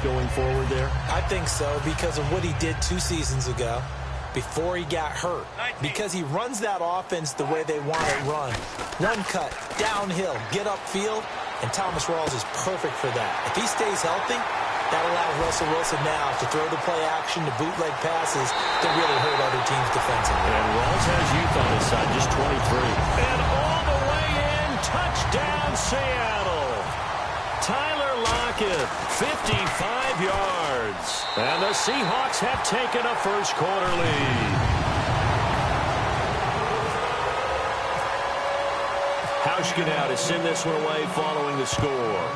going forward there? I think so because of what he did 2 seasons ago before he got hurt. Because he runs that offense the way they want it run. One cut, downhill, get upfield, and Thomas Rawls is perfect for that. If he stays healthy, that allows Russell Wilson now to throw the play action, to bootleg passes that really hurt other teams defensively. And Rawls has youth on his side, just 23. And all the way in, touchdown Seattle. Tyler Lockett, 55 yards. And the Seahawks have taken a first-quarter lead. Hauschka to send this one away following the score.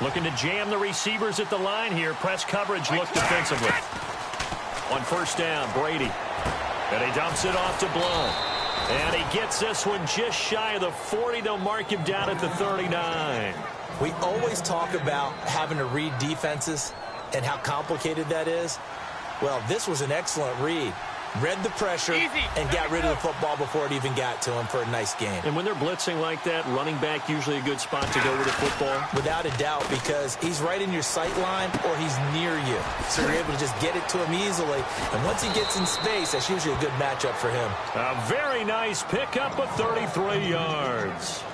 Looking to jam the receivers at the line here. Press coverage, look defensively. On first down, Brady. And he dumps it off to Blount. And he gets this one just shy of the 40. They'll mark him down at the 39. We always talk about having to read defenses and how complicated that is. Well, this was an excellent read. Read the pressure and got rid of the football before it even got to him for a nice game. And when they're blitzing like that, running back usually a good spot to go with the football? Without a doubt, because he's right in your sight line or he's near you. So you're able to just get it to him easily. And once he gets in space, that's usually a good matchup for him. A very nice pickup of 33 yards.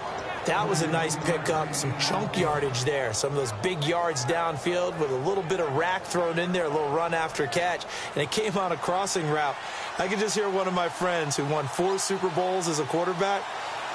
That was a nice pickup, some chunk yardage there. Some of those big yards downfield with a little bit of rack thrown in there, a little run after catch. And it came on a crossing route. I could just hear one of my friends who won 4 Super Bowls as a quarterback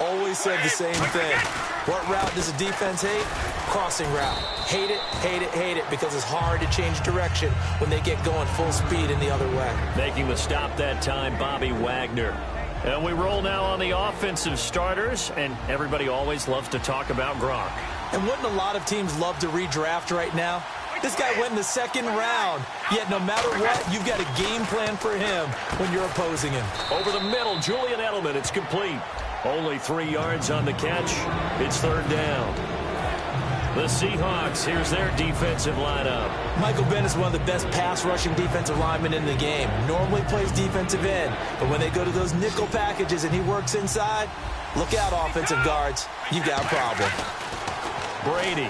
always said the same thing. What route does a defense hate? Crossing route. Hate it, hate it, hate it, because it's hard to change direction when they get going full speed in the other way. Making the stop that time, Bobby Wagner. And we roll now on the offensive starters, and everybody always loves to talk about Gronk. And wouldn't a lot of teams love to redraft right now? This guy went in the 2nd round, yet no matter what, you've got a game plan for him when you're opposing him. Over the middle, Julian Edelman, it's complete. Only 3 yards on the catch. It's 3rd down. The Seahawks, here's their defensive lineup. Michael Bennett is one of the best pass-rushing defensive linemen in the game. Normally plays defensive end, but when they go to those nickel packages and he works inside, look out, offensive guards. You got a problem. Brady.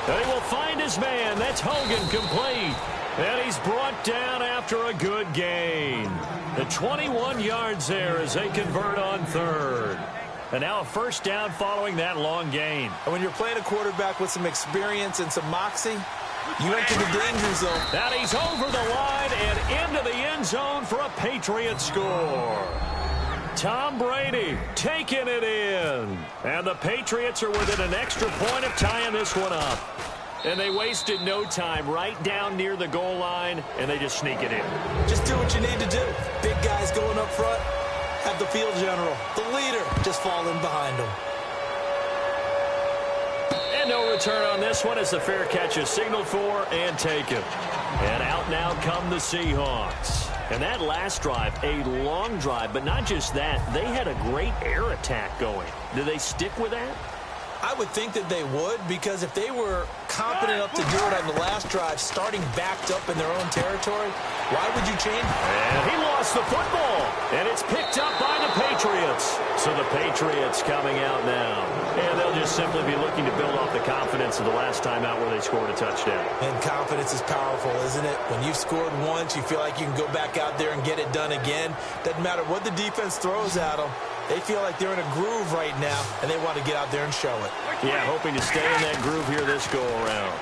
And he will find his man. That's Hogan, complete. And he's brought down after a good gain. The 21 yards there as they convert on 3rd. And now a first down following that long gain. And when you're playing a quarterback with some experience and some moxie, you enter the danger zone. Now he's over the line and into the end zone for a Patriot score. Tom Brady taking it in. And the Patriots are within an extra point of tying this one up. And they wasted no time, right down near the goal line, and they just sneak it in. Just do what you need to do. Big guys going up front. Have the field general, the leader, just fall in behind him. And no return on this one as the fair catch is signaled for and taken. And out now come the Seahawks. And that last drive, a long drive, but not just that. They had a great air attack going. Do they stick with that? I would think that they would, because if they were competent enough to do it on the last drive, starting backed up in their own territory, why would you change it? And he lost the football, and it's picked up by the Patriots. So the Patriots coming out now, and they'll just simply be looking to build off the confidence of the last time out where they scored a touchdown. And confidence is powerful, isn't it? When you've scored once, you feel like you can go back out there and get it done again. Doesn't matter what the defense throws at them. They feel like they're in a groove right now, and they want to get out there and show it. Yeah, hoping to stay in that groove here this go-around.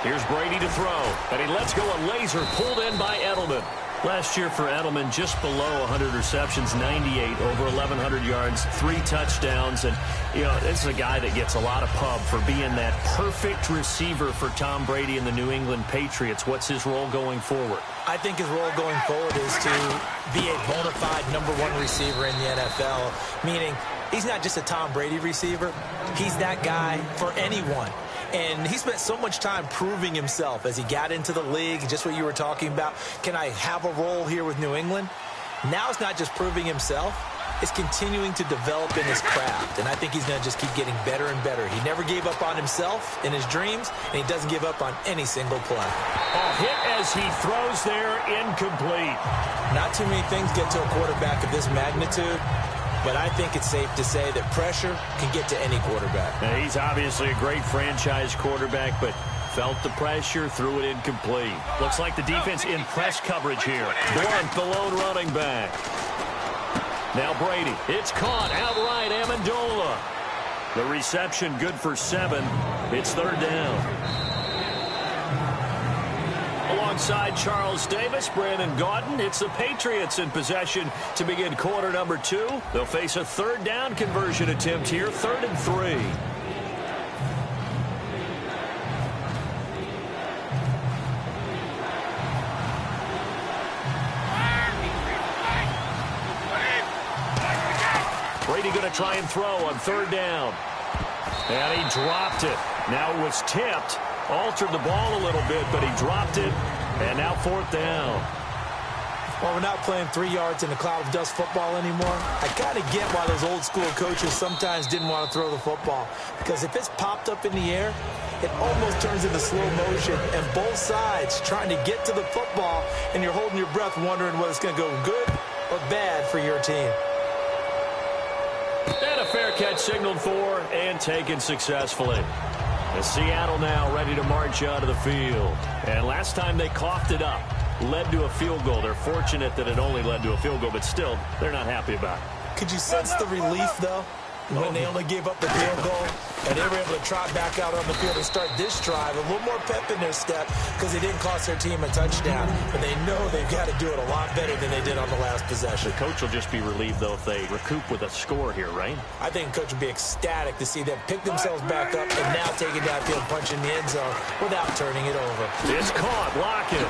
Here's Brady to throw, and he lets go a laser pulled in by Edelman. Last year for Edelman, just below 100 receptions, 98, over 1,100 yards, 3 touchdowns. And, you know, this is a guy that gets a lot of pub for being that perfect receiver for Tom Brady and the New England Patriots. What's his role going forward? I think his role going forward is to be a bona fide #1 receiver in the NFL, meaning he's not just a Tom Brady receiver. He's that guy for anyone. And he spent so much time proving himself as he got into the league, just what you were talking about. Can I have a role here with New England? Now it's not just proving himself. It's continuing to develop in his craft, and I think he's going to just keep getting better and better. He never gave up on himself in his dreams, and he doesn't give up on any single play. A hit as he throws there, incomplete. Not too many things get to a quarterback of this magnitude, but I think it's safe to say that pressure can get to any quarterback. Now, he's obviously a great franchise quarterback, but felt the pressure, threw it incomplete. Looks like the defense in press coverage here. Blunt, the lone running back. Now Brady. It's caught outright. Amendola. The reception good for 7. It's 3rd down. Alongside Charles Davis, Brandon Gaudin. It's the Patriots in possession to begin quarter number 2. They'll face a 3rd down conversion attempt here. 3rd and 3. Brady going to try and throw on 3rd down. And he dropped it. Now it was tipped. Altered the ball a little bit, but he dropped it. And now 4th down. Well, we're not playing 3 yards in a cloud of dust football anymore. I kind of get why those old school coaches sometimes didn't want to throw the football. Because if it's popped up in the air, it almost turns into slow motion. And both sides trying to get to the football, and you're holding your breath wondering whether it's going to go good or bad for your team. And a fair catch signaled for and taken successfully. The Seattle now ready to march out of the field. And last time they coughed it up, led to a field goal. They're fortunate that it only led to a field goal, but still, they're not happy about it. Could you sense the relief, though, when they only gave up the field goal and they were able to trot back out on the field and start this drive? A little more pep in their step because they didn't cost their team a touchdown. But they know they've got to do it a lot better than they did on the last possession. The coach will just be relieved, though, if they recoup with a score here, right? I think the coach would be ecstatic to see them pick themselves back up and now take it downfield, punch in the end zone without turning it over. It's caught. Lockett.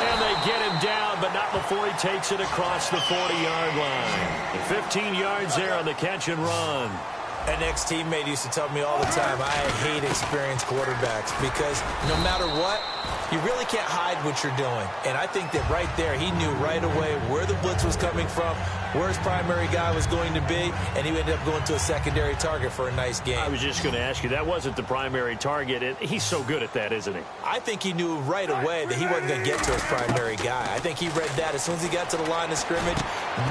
And they get him down, but not before he takes it across the 40-yard line. 15 yards there on the catch and run. An ex-teammate used to tell me all the time, I hate experienced quarterbacks because no matter what, you really can't hide what you're doing. And I think that right there, he knew right away where the blitz was coming from, where his primary guy was going to be, and he ended up going to a secondary target for a nice game. I was just going to ask you, that wasn't the primary target. He's so good at that, isn't he? I think he knew right away that he wasn't going to get to his primary guy. I think he read that as soon as he got to the line of scrimmage,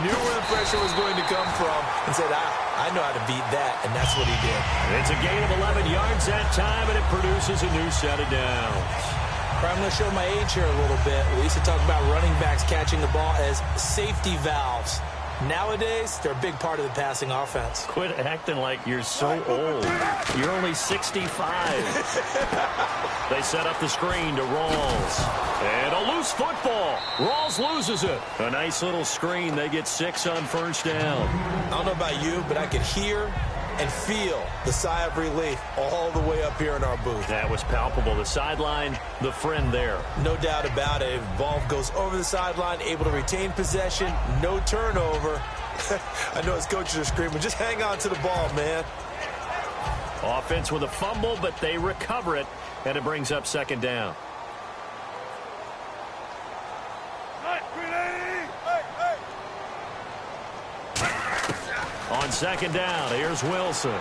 knew where the pressure was going to come from, and said, I know how to beat that, and that's what he did. It's a gain of 11 yards that time, and it produces a new set of downs. I'm going to show my age here a little bit. We used to talk about running backs catching the ball as safety valves. Nowadays, they're a big part of the passing offense. Quit acting like you're so old. You're only 65. They set up the screen to Rawls. And a loose football. Rawls loses it. A nice little screen. They get 6 on 1st down. I don't know about you, but I could hear and feel the sigh of relief all the way up here in our booth. That was palpable. The sideline, the friend there. No doubt about it. Ball goes over the sideline, able to retain possession, no turnover. I know his coaches are screaming, just hang on to the ball, man. Offense with a fumble, but they recover it, and it brings up 2nd down. On 2nd down, here's Wilson.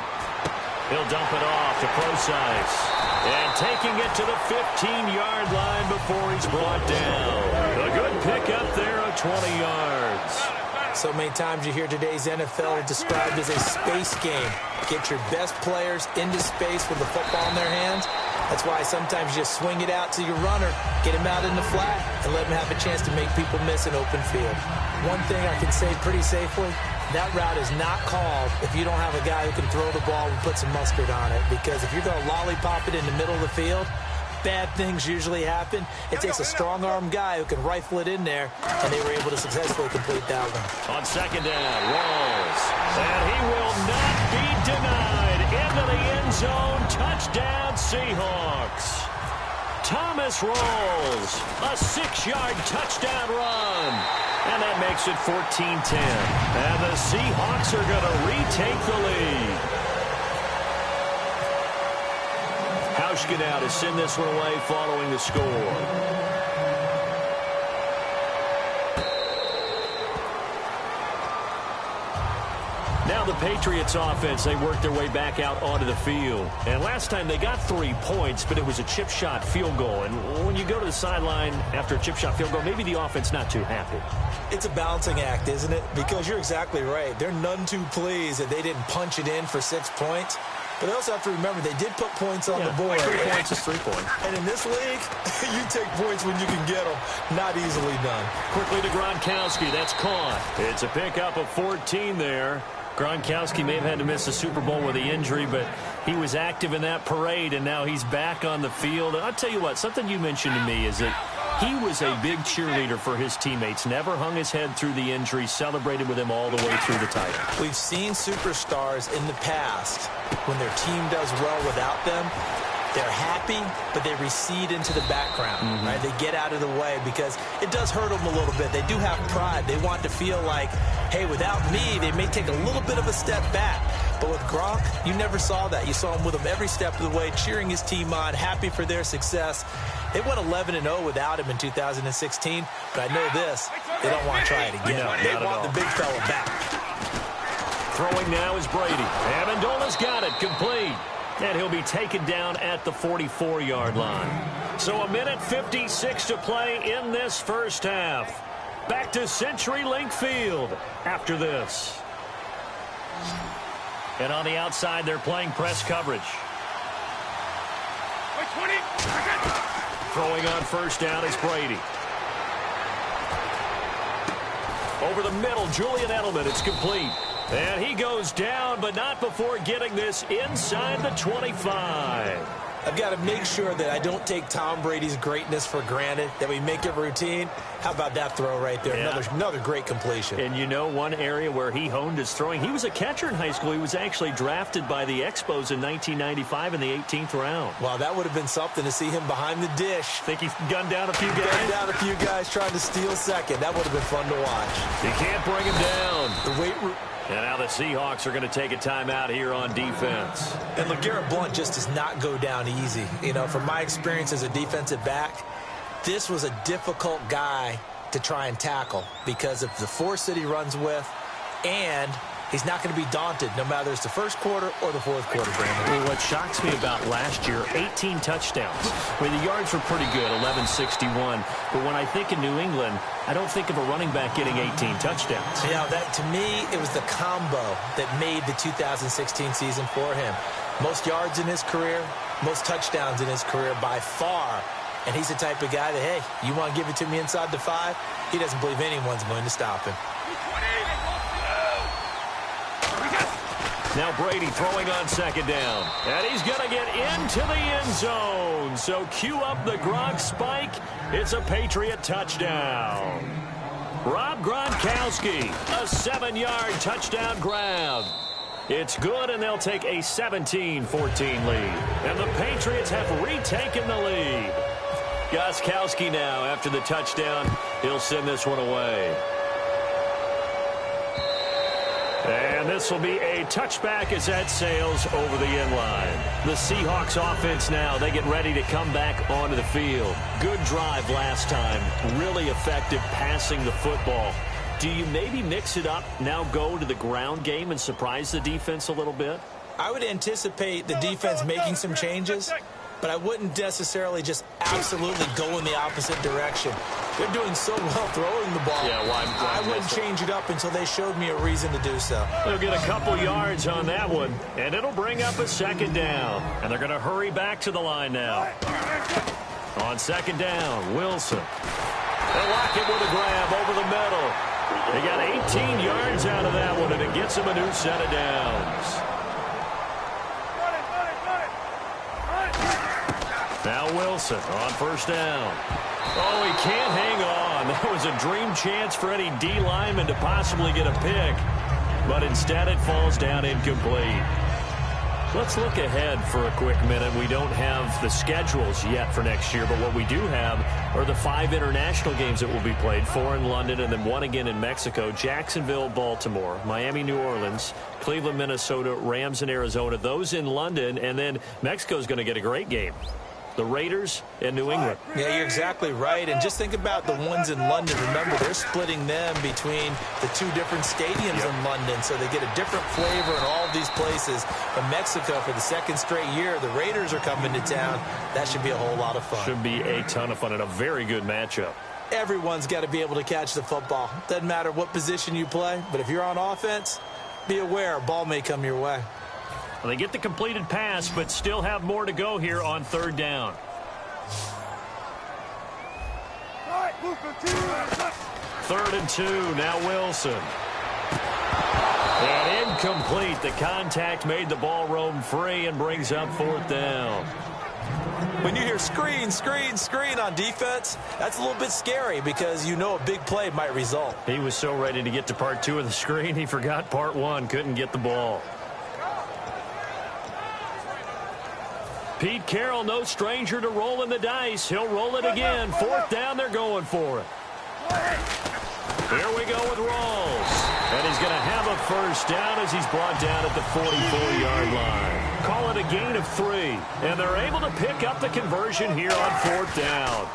He'll dump it off to Procise. And taking it to the 15-yard line before he's brought down. A good pickup there of 20 yards. So many times you hear today's NFL described as a space game. Get your best players into space with the football in their hands. That's why sometimes you just swing it out to your runner, get him out in the flat, and let him have a chance to make people miss an open field. One thing I can say pretty safely, that route is not called if you don't have a guy who can throw the ball and put some mustard on it. Because if you're going to lollipop it in the middle of the field, bad things usually happen. It takes a strong-arm guy who can rifle it in there, and they were able to successfully complete that one. On 2nd down, Rawls. And he will not be denied. Into the end zone. Touchdown, Seahawks. Thomas Rawls, a 6-yard touchdown run. And that makes it 14-10. And the Seahawks are going to retake the lead. Groshka now to send this one away following the score. Now the Patriots offense, they worked their way back out onto the field. And last time they got 3 points, but it was a chip shot field goal. And when you go to the sideline after a chip shot field goal, maybe the offense not too happy. It's a balancing act, isn't it? Because you're exactly right. They're none too pleased that they didn't punch it in for 6 points. But they also have to remember they did put points on the board. 3 points is 3 points. And in this league, you take points when you can get them. Not easily done. Quickly to Gronkowski. That's caught. It's a pickup of 14 there. Gronkowski may have had to miss the Super Bowl with the injury, but he was active in that parade, and now he's back on the field. And I'll tell you what, something you mentioned to me is that he was a big cheerleader for his teammates, never hung his head through the injury, celebrated with him all the way through the title. We've seen superstars in the past, when their team does well without them, they're happy, but they recede into the background, right? They get out of the way because it does hurt them a little bit. They do have pride. They want to feel like, hey, without me, they may take a little bit of a step back. But with Gronk, you never saw that. You saw him with him every step of the way, cheering his team on, happy for their success. They went 11-0 without him in 2016, but I know this, they don't want to try it again. No, they want the big fella back. Throwing now is Brady. Amendola's got it, complete. And he'll be taken down at the 44-yard line. So 1:56 to play in this first half. Back to CenturyLink Field after this. And on the outside, they're playing press coverage. Throwing on first down is Brady. Over the middle, Julian Edelman. It's complete. And he goes down, but not before getting this inside the 25. I've got to make sure that I don't take Tom Brady's greatness for granted, that we make it routine. How about that throw right there? Yeah. Another great completion. And you know one area where he honed his throwing, he was a catcher in high school. He was actually drafted by the Expos in 1995 in the 18th round. Wow, that would have been something to see him behind the dish. Think he's gunned down a few guys? Gunned down a few guys trying to steal second. That would have been fun to watch. He can't bring him down. The weight room. And now the Seahawks are going to take a timeout here on defense. And LeGarrette Blount just does not go down easy. You know, from my experience as a defensive back, this was a difficult guy to try and tackle because of the force that he runs with, and he's not going to be daunted no matter it's the first quarter or the fourth quarter, Brandon. Well, what shocks me about last year, 18 touchdowns. I mean, the yards were pretty good, 1161. But when I think of New England, I don't think of a running back getting 18 touchdowns. Yeah, that to me, it was the combo that made the 2016 season for him. Most yards in his career, most touchdowns in his career by far. And he's the type of guy that, hey, you want to give it to me inside the 5? He doesn't believe anyone's going to stop him. Now Brady throwing on second down. And he's going to get into the end zone. So cue up the Gronk spike. It's a Patriot touchdown. Rob Gronkowski, a 7-yard touchdown grab. It's good, and they'll take a 17-14 lead. And the Patriots have retaken the lead. Gostkowski now, after the touchdown, he'll send this one away. And this will be a touchback as that sails over the end line. The Seahawks offense now, they get ready to come back onto the field. Good drive last time. Really effective passing the football. Do you maybe mix it up, now go to the ground game and surprise the defense a little bit? I would anticipate the defense making some changes, but I wouldn't necessarily just absolutely go in the opposite direction. They're doing so well throwing the ball. Yeah, why I wouldn't change it up until they showed me a reason to do so. They'll get a couple yards on that one, and it'll bring up a second down. And they're going to hurry back to the line now. On second down, Wilson. They'll lock it with a grab over the middle. They got 18 yards out of that one, and it gets them a new set of downs. Now Wilson on first down. Oh, he can't hang on. That was a dream chance for any D lineman to possibly get a pick. But instead it falls down incomplete. Let's look ahead for a quick minute. We don't have the schedules yet for next year, but what we do have are the 5 international games that will be played, 4 in London and then 1 again in Mexico. Jacksonville, Baltimore, Miami, New Orleans, Cleveland, Minnesota, Rams, and Arizona. Those in London, and then Mexico's going to get a great game. The Raiders and New England. Yeah, you're exactly right. And just think about the ones in London. Remember, they're splitting them between the 2 different stadiums in London, so they get a different flavor in all of these places. In Mexico, for the 2nd straight year, the Raiders are coming to town. That should be a whole lot of fun. Should be a ton of fun and a very good matchup. Everyone's got to be able to catch the football. Doesn't matter what position you play, but if you're on offense, be aware a ball may come your way. Well, they get the completed pass, but still have more to go here on 3rd down. Third and 2, now Wilson. And incomplete. The contact made the ball roam free and brings up 4th down. When you hear screen, screen, screen on defense, that's a little bit scary because you know a big play might result. He was so ready to get to part 2 of the screen, he forgot part 1, couldn't get the ball. Pete Carroll, no stranger to rolling the dice. He'll roll it again. 4th down, they're going for it. Here we go with Rawls. And he's going to have a 1st down as he's brought down at the 44-yard line. Call it a gain of 3. And they're able to pick up the conversion here on 4th down.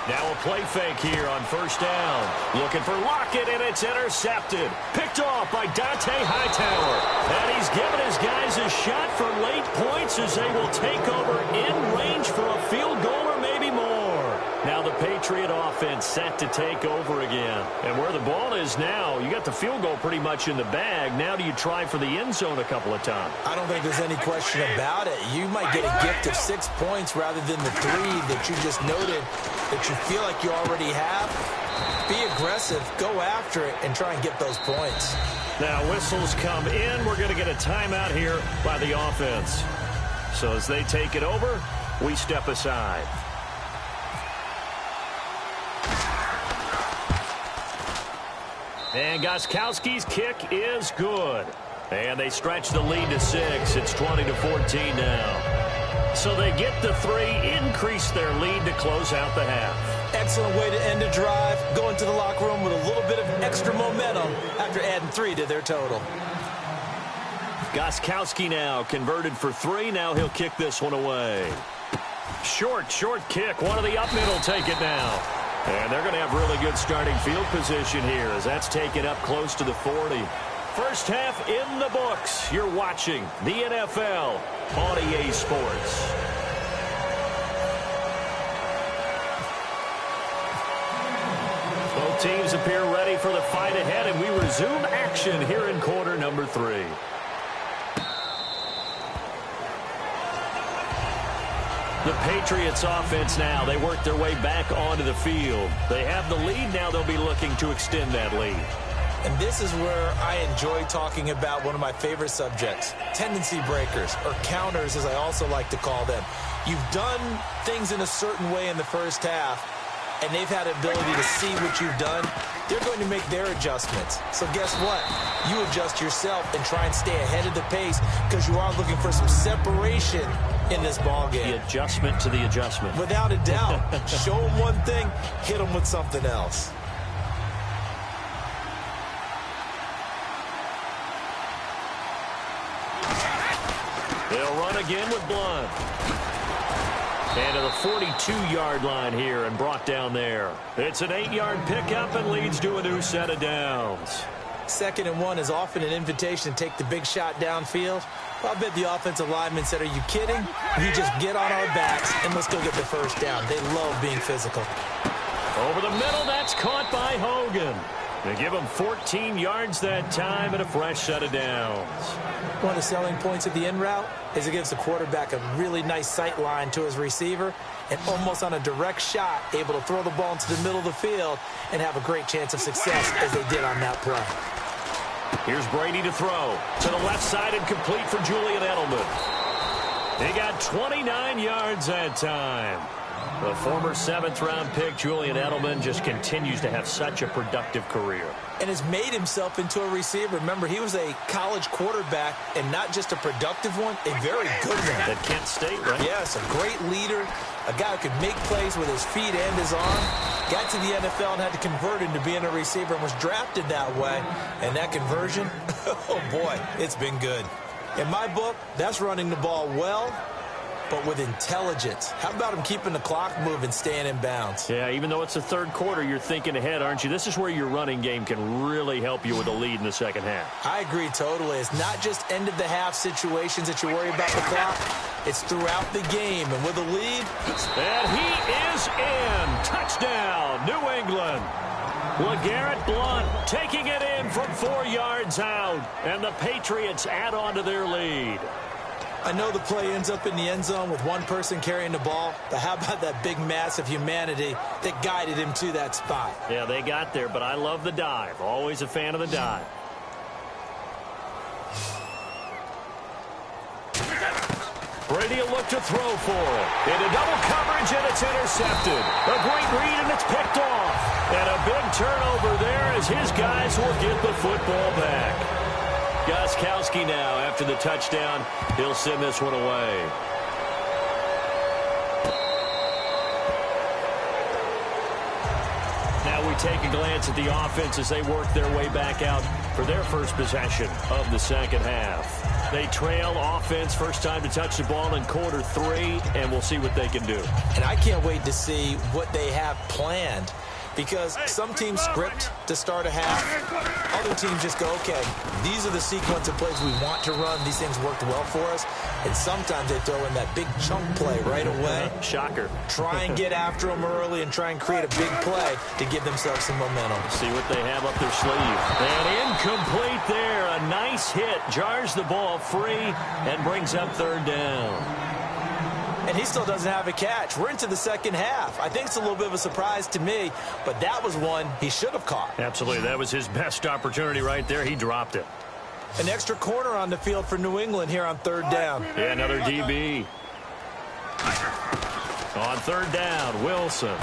Now a play fake here on 1st down. Looking for Lockett, and it's intercepted. Picked off by Dante Hightower. And he's given his guys a shot for late points as they will take over in range for a field goal or maybe more. Now the Patriot offense set to take over again. And where the ball is now, you got the field goal pretty much in the bag. Now do you try for the end zone a couple of times? I don't think there's any question about it. You might get a gift of 6 points rather than the 3 that you just noted that you feel like you already have. Be aggressive, go after it, and try and get those points. Now whistles come in. We're going to get a timeout here by the offense. So as they take it over, we step aside. And Gostkowski's kick is good. And they stretch the lead to 6. It's 20-14 now. So they get the 3, increase their lead to close out the half. Excellent way to end a drive. Go into the locker room with a little bit of extra momentum after adding 3 to their total. Gostkowski now converted for 3. Now he'll kick this one away. Short kick. One of the up middle take it now. And they're going to have really good starting field position here as that's taken up close to the 40. First half in the books. You're watching the NFL on EA Sports. Both teams appear ready for the fight ahead, and we resume action here in quarter number 3. The Patriots offense now, they work their way back onto the field. They have the lead now. They'll be looking to extend that lead. And this is where I enjoy talking about one of my favorite subjects, tendency breakers, or counters as I also like to call them. You've done things in a certain way in the first half, and they've had the ability to see what you've done. They're going to make their adjustments. So guess what? You adjust yourself and try and stay ahead of the pace because you are looking for some separation in this ball game. The adjustment to the adjustment. Without a doubt. Show them one thing, hit them with something else. They'll run again with Blunt. And to the 42-yard line here and brought down there. It's an 8-yard pickup and leads to a new set of downs. 2nd and 1 is often an invitation to take the big shot downfield. Well, I bet the offensive lineman said, are you kidding? You just get on our backs and let's go get the 1st down. They love being physical. Over the middle, that's caught by Hogan. They give him 14 yards that time and a fresh set of downs. One of the selling points of the in route is it gives the quarterback a really nice sight line to his receiver and almost on a direct shot able to throw the ball into the middle of the field and have a great chance of success as they did on that play. Here's Brady to throw. To the left side and complete for Julian Edelman. He got 29 yards that time. The former 7th-round pick, Julian Edelman, just continues to have such a productive career. And has made himself into a receiver. Remember, he was a college quarterback, and not just a productive one, a very good one. At Kent State, right? Yes, a great leader, a guy who could make plays with his feet and his arm. Got to the NFL and had to convert into being a receiver and was drafted that way. And that conversion, oh boy, it's been good. In my book, that's running the ball well, but with intelligence. How about him keeping the clock moving, staying in bounds? Yeah, even though it's the third quarter, you're thinking ahead, aren't you? This is where your running game can really help you with a lead in the second half. I agree totally. It's not just end-of-the-half situations that you worry about the clock. It's throughout the game. And with a lead... And he is in. Touchdown, New England. LeGarrette Blount taking it in from 4 yards out. And the Patriots add on to their lead. I know the play ends up in the end zone with one person carrying the ball, but how about that big mass of humanity that guided him to that spot? Yeah, they got there, but I love the dive. Always a fan of the dive. Brady will look to throw for it. Into double coverage, and it's intercepted. A great read, and it's picked off. And a big turnover there as his guys will get the football back. Gostkowski now, after the touchdown, he'll send this one away. Now we take a glance at the offense as they work their way back out for their first possession of the second half. They trail offense, first time to touch the ball in quarter 3, and we'll see what they can do. And I can't wait to see what they have planned, because some teams script to start a half. Other teams just go, okay, these are the sequence of plays we want to run. These things worked well for us. And sometimes they throw in that big chunk play right away. Shocker. Try and get after them early and try and create a big play to give themselves some momentum. See what they have up their sleeve. And incomplete there. A nice hit. Jars the ball free and brings up third down. And he still doesn't have a catch. We're into the second half. I think it's a little bit of a surprise to me, but that was one he should have caught. Absolutely. That was his best opportunity right there. He dropped it. An extra corner on the field for New England here on third down. Yeah, another DB. On third down, Wilson. And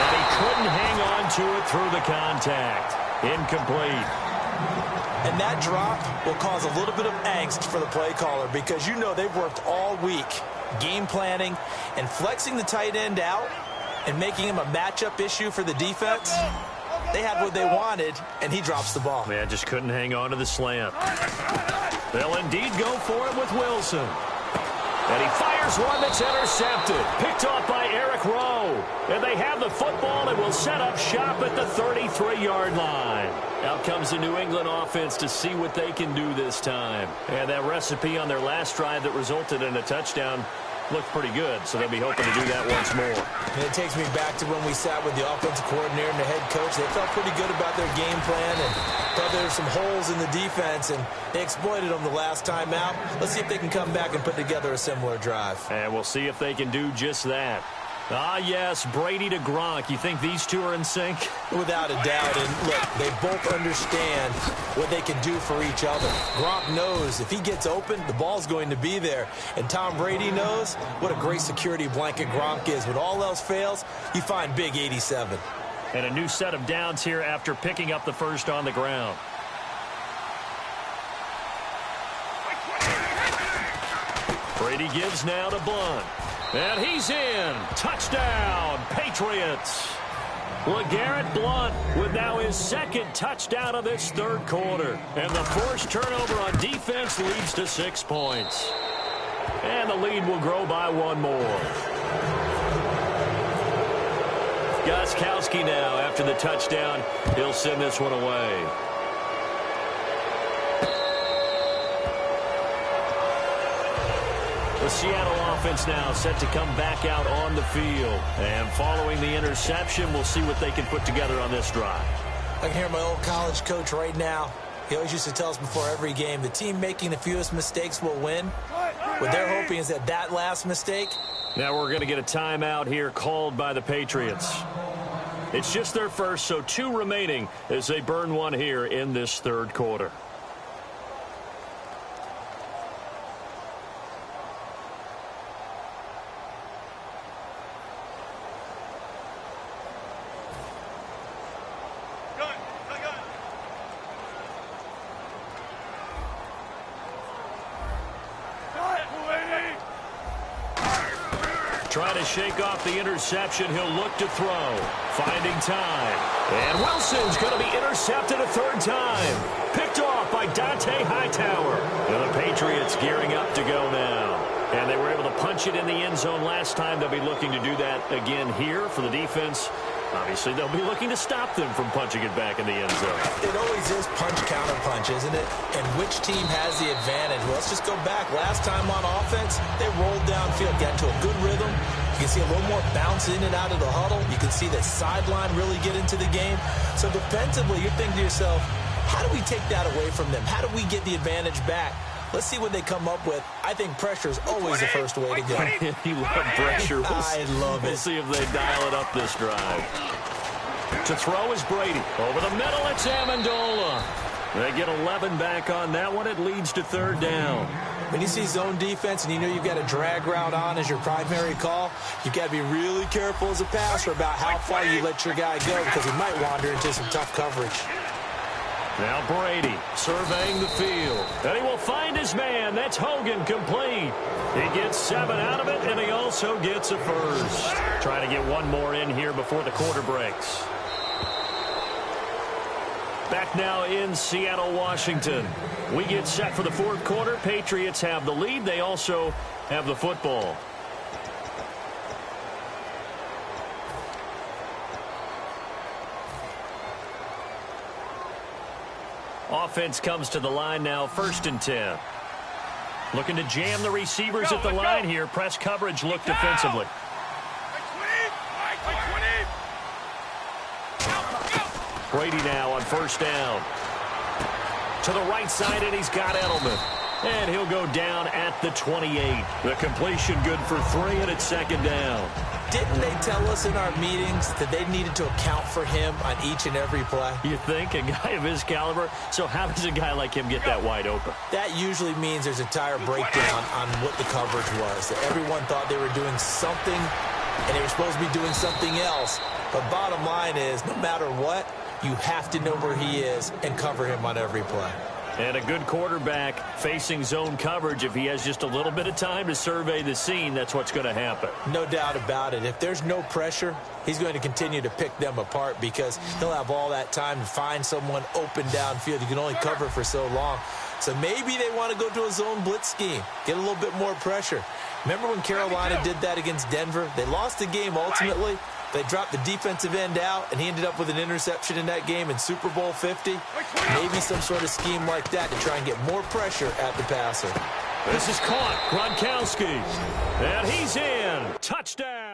he couldn't hang on to it through the contact. Incomplete. And that drop will cause a little bit of angst for the play caller, because you know they've worked all week game planning and flexing the tight end out and making him a matchup issue for the defense. They had what they wanted, and he drops the ball. Man, just couldn't hang on to the slant. They'll indeed go for it with Wilson. And he fires one that's intercepted. Picked off by Eric Rowe. And they have the football and will set up shop at the 33-yard line. Out comes the New England offense to see what they can do this time. And that recipe on their last drive that resulted in a touchdown looked pretty good, so they'll be hoping to do that once more. And it takes me back to when we sat with the offensive coordinator and the head coach. They felt pretty good about their game plan and thought there were some holes in the defense, and they exploited them the last time out. Let's see if they can come back and put together a similar drive. And we'll see if they can do just that. Ah, yes, Brady to Gronk. You think these two are in sync? Without a doubt. And look, they both understand what they can do for each other. Gronk knows if he gets open, the ball's going to be there. And Tom Brady knows what a great security blanket Gronk is. When all else fails, you find big 87. And a new set of downs here after picking up the first on the ground. Brady gives now to Blount. And he's in. Touchdown, Patriots. LeGarrette Blount with now his second touchdown of this third quarter. And the forced turnover on defense leads to 6 points. And the lead will grow by one more. Gostkowski now after the touchdown. He'll send this one away. The Seattle offense now set to come back out on the field. And following the interception, we'll see what they can put together on this drive. I can hear my old college coach right now. He always used to tell us before every game, the team making the fewest mistakes will win. What they're hoping is that last mistake. Now we're going to get a timeout here called by the Patriots. It's just their first, so 2 remaining as they burn one here in this third quarter. Trying to shake off the interception. He'll look to throw. Finding time. And Wilson's going to be intercepted a third time. Picked off by Dante Hightower. And the Patriots gearing up to go now. And they were able to punch it in the end zone last time. They'll be looking to do that again here for the defense. Obviously, they'll be looking to stop them from punching it back in the end zone. It always is punch-counter-punch, isn't it? And which team has the advantage? Well, let's just go back. Last time on offense, they rolled downfield, got into a good rhythm. You can see a little more bounce in and out of the huddle. You can see the sideline really get into the game. So defensively, you're thinking to yourself, how do we take that away from them? How do we get the advantage back? Let's see what they come up with. I think pressure is always the first way to go. You love pressure. I love it. We'll see if they dial it up this drive. To throw is Brady. Over the middle, it's Amendola. They get 11 back on that one. It leads to third down. When you see zone defense and you know you've got a drag route on as your primary call, you've got to be really careful as a passer about how far you let your guy go because he might wander into some tough coverage. Now Brady surveying the field. And he will find his man. That's Hogan complete. He gets 7 out of it, and he also gets a first. Trying to get one more in here before the quarter breaks. Back now in Seattle, Washington. We get set for the fourth quarter. Patriots have the lead. They also have the football. Offense comes to the line now, 1st and 10. Looking to jam the receivers at the line here. Press coverage look defensively. Brady now on 1st down. To the right side, and he's got Edelman. And he'll go down at the 28. The completion good for 3, and it's 2nd down. Didn't they tell us in our meetings that they needed to account for him on each and every play? You think? A guy of his caliber? So how does a guy like him get that wide open? That usually means there's a tire breakdown on what the coverage was. That everyone thought they were doing something, and they were supposed to be doing something else. But bottom line is, no matter what, you have to know where he is and cover him on every play. And a good quarterback facing zone coverage. If he has just a little bit of time to survey the scene, that's what's going to happen. No doubt about it. If there's no pressure, he's going to continue to pick them apart because he'll have all that time to find someone open downfield. You can only cover for so long. So maybe they want to go to a zone blitz scheme, get a little bit more pressure. Remember when Carolina did that against Denver? They lost the game ultimately. They dropped the defensive end out, and he ended up with an interception in that game in Super Bowl 50. Maybe some sort of scheme like that to try and get more pressure at the passer. This is caught. Gronkowski. And he's in. Touchdown.